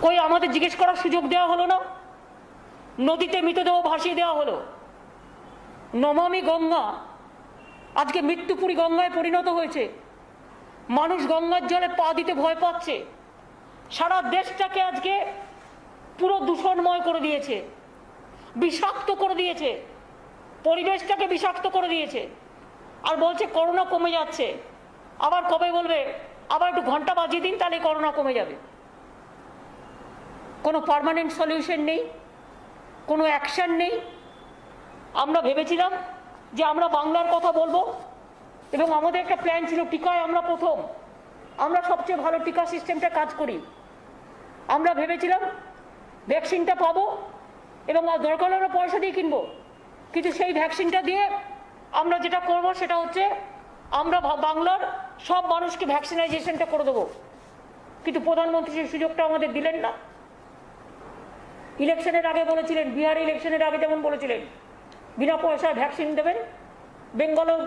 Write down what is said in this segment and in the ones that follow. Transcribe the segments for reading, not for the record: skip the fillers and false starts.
কই আমাদের জিজ্ঞেস করার সুযোগ দেওয়া হলো না? নদীতে মৃতদেহ ভাসিয়ে দেওয়া হলো। নমামি গঙ্গা আজকে মৃত্যুপুরী গঙ্গায় পরিণত হয়েছে। মানুষ গঙ্গার জলে পা দিতে ভয় পাচ্ছে। সারা দেশটাকে আজকে পুরো দূষণময় করে দিয়েছে, বিষাক্ত করে দিয়েছে, পরিবেশটাকে বিষাক্ত করে দিয়েছে। আর বলছে করোনা কমে যাচ্ছে। আবার কবে বলবে আবার একটু ঘন্টা বাজিয়ে দিন তাহলে করোনা কমে যাবে। কোনো পার্মানেন্ট সলিউশন নেই, কোনো অ্যাকশন নেই। আমরা ভেবেছিলাম যে আমরা বাংলার কথা বলবো এবং আমাদের একটা প্ল্যান ছিল টিকায় আমরা প্রথম, আমরা সবচেয়ে ভালো টিকা সিস্টেমটা কাজ করি। আমরা ভেবেছিলাম ভ্যাকসিনটা পাবো এবং দরকার হলে পয়সা দিয়ে কিনবো, কিন্তু সেই ভ্যাকসিনটা দিয়ে আমরা যেটা করব সেটা হচ্ছে আমরা বাংলার সব মানুষকে ভ্যাকসিনাইজেশনটা করে দেবো। কিন্তু প্রধানমন্ত্রী সেই সুযোগটা আমাদের দিলেন না। ইলেকশনের আগে বলেছিলেন, বিহার ইলেকশনের আগে যেমন বলেছিলেন বিনা পয়সায় ভ্যাকসিন দেবেন, বেঙ্গলেও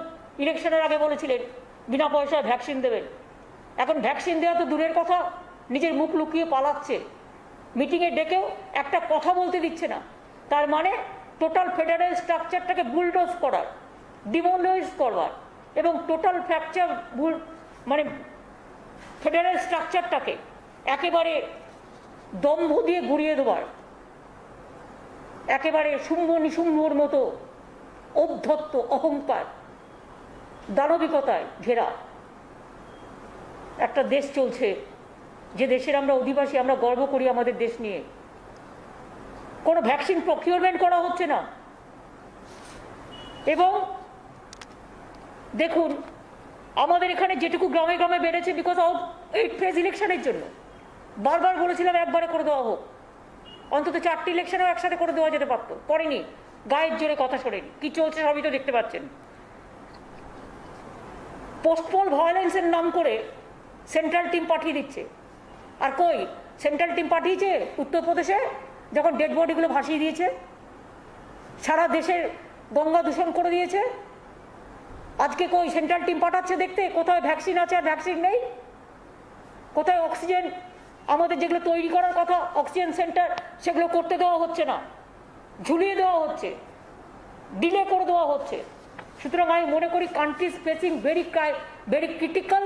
ইলেকশনের আগে বলেছিলেন বিনা পয়সায় ভ্যাকসিন দেবেন। এখন ভ্যাকসিন দেওয়া তো দূরের কথা, নিজের মুখ লুকিয়ে পালাচ্ছে। মিটিংয়ে ডেকেও একটা কথা বলতে দিচ্ছে না। তার মানে টোটাল ফেডারেল স্ট্রাকচারটাকে বুলডোজ করার, ডিমোলাইজ করবার এবং টোটাল ফ্র্যাকচার মানে ফেডারেল স্ট্রাকচারটাকে একেবারে দম্ভ দিয়ে গুড়িয়ে দেবার, একেবারে শুম্ভ নিশুম্ভর মতো ঔদ্ধত্য, অহংকার, দানবিকতায় ঘেরা একটা দেশ চলছে, যে দেশের আমরা অধিবাসী। আমরা গর্ব করি আমাদের দেশ নিয়ে। কোনো ভ্যাকসিন প্রকিউরমেন্ট করা হচ্ছে না। এবং দেখুন আমাদের এখানে যেটুকু গ্রামে গ্রামে বেড়েছে বিকজ অফ এই ফেজ ইলেকশনের জন্য। বারবার বলেছিলাম একবারে করে দেওয়া হোক, অন্তত 4টি ইলেকশনও একসাথে করে দেওয়া যেতে পারতো, করেনি। গায়ের জোরে কথা শোনেনি। কি চলছে সবই তো দেখতে পাচ্ছেন। পোস্টপোল ভায়োলেন্সের নাম করে সেন্ট্রাল টিম পাঠিয়ে দিচ্ছে। আর কই সেন্ট্রাল টিম পাঠিয়েছে উত্তরপ্রদেশে যখন ডেড বডিগুলো ভাসিয়ে দিয়েছে, সারা দেশের গঙ্গা দূষণ করে দিয়েছে। আজকে কই সেন্ট্রাল টিম পাঠাচ্ছে দেখতে কোথায় ভ্যাকসিন আছে আর ভ্যাকসিন নেই, কোথায় অক্সিজেন আমাদের যেগুলো তৈরি করার কথা অক্সিজেন সেন্টার সেগুলো করতে দেওয়া হচ্ছে না, ঝুলিয়ে দেওয়া হচ্ছে, ডিলে করে দেওয়া হচ্ছে। সুতরাং আমি মনে করি country facing very critical,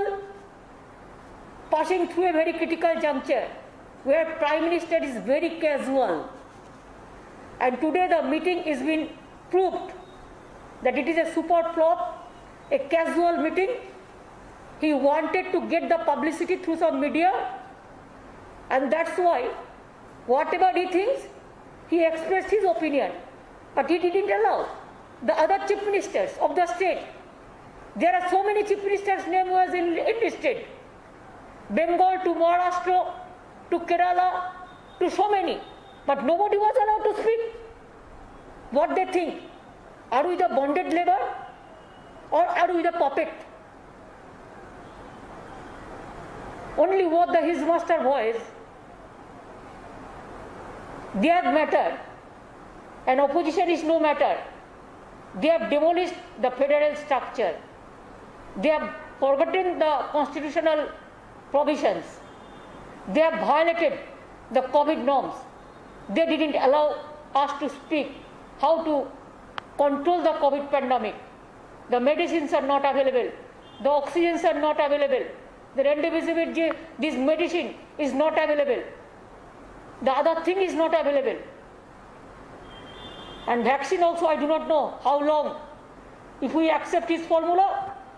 passing through a very critical juncture where Prime Minister is very casual, and today the meeting is been proved that it is a super flop, a casual meeting. He wanted to get the publicity through some media, and that's why whatever he thinks, he expressed his opinion, but he didn't allow the other chief ministers of the state. There are so many chief ministers' name was enlisted, Bengal to Maharashtra to Kerala to so many, but nobody was allowed to speak what they think. Are we the bonded labor or are we the puppet? Only what his master voice, their matter, and opposition is no matter. They have demolished the federal structure. They have forgotten the constitutional provisions. They have violated the COVID norms. They didn't allow us to speak how to control the COVID pandemic. The medicines are not available. The oxygens are not available. The remdesivir, this medicine is not available. The other thing is not available. And vaccine also, I do not know how long. If we accept his formula,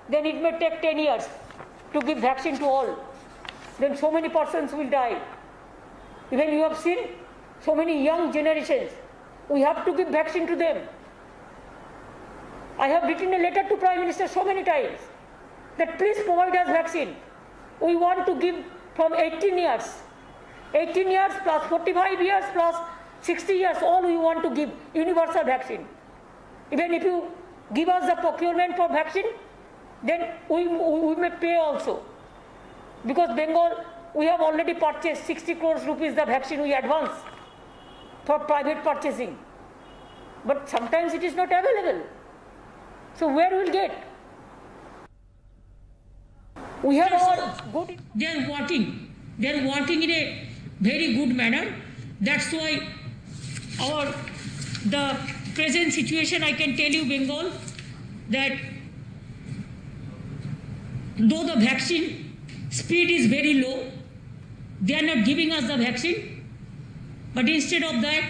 then it may take 10 years to give vaccine to all. Then so many persons will die. Even you have seen so many young generations. We have to give vaccine to them. I have written a letter to Prime Minister so many times that please provide us vaccine. We want to give from 18 years. 18 years plus 45 years plus 60 years, all we want to give universal vaccine. Even if you give us the procurement for vaccine, then we may pay also. Because Bengal, we have already purchased 60 crores rupees the vaccine we advance for private purchasing. But sometimes it is not available. So where will get? We have our good. They are working in a very good manner. That's why the present situation, I can tell you, Bengal, that though the vaccine speed is very low, they are not giving us the vaccine, but instead of that,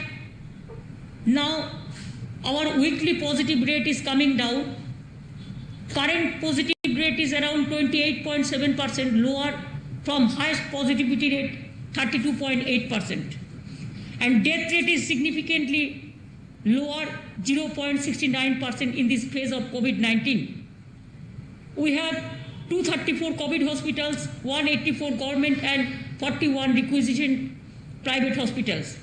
now our weekly positive rate is coming down. Current positive rate is around 28.7%, lower from highest positivity rate 32.8%. And death rate is significantly lower, 0.69% in this phase of COVID-19. We have 234 COVID hospitals, 184 government and 41 requisition private hospitals.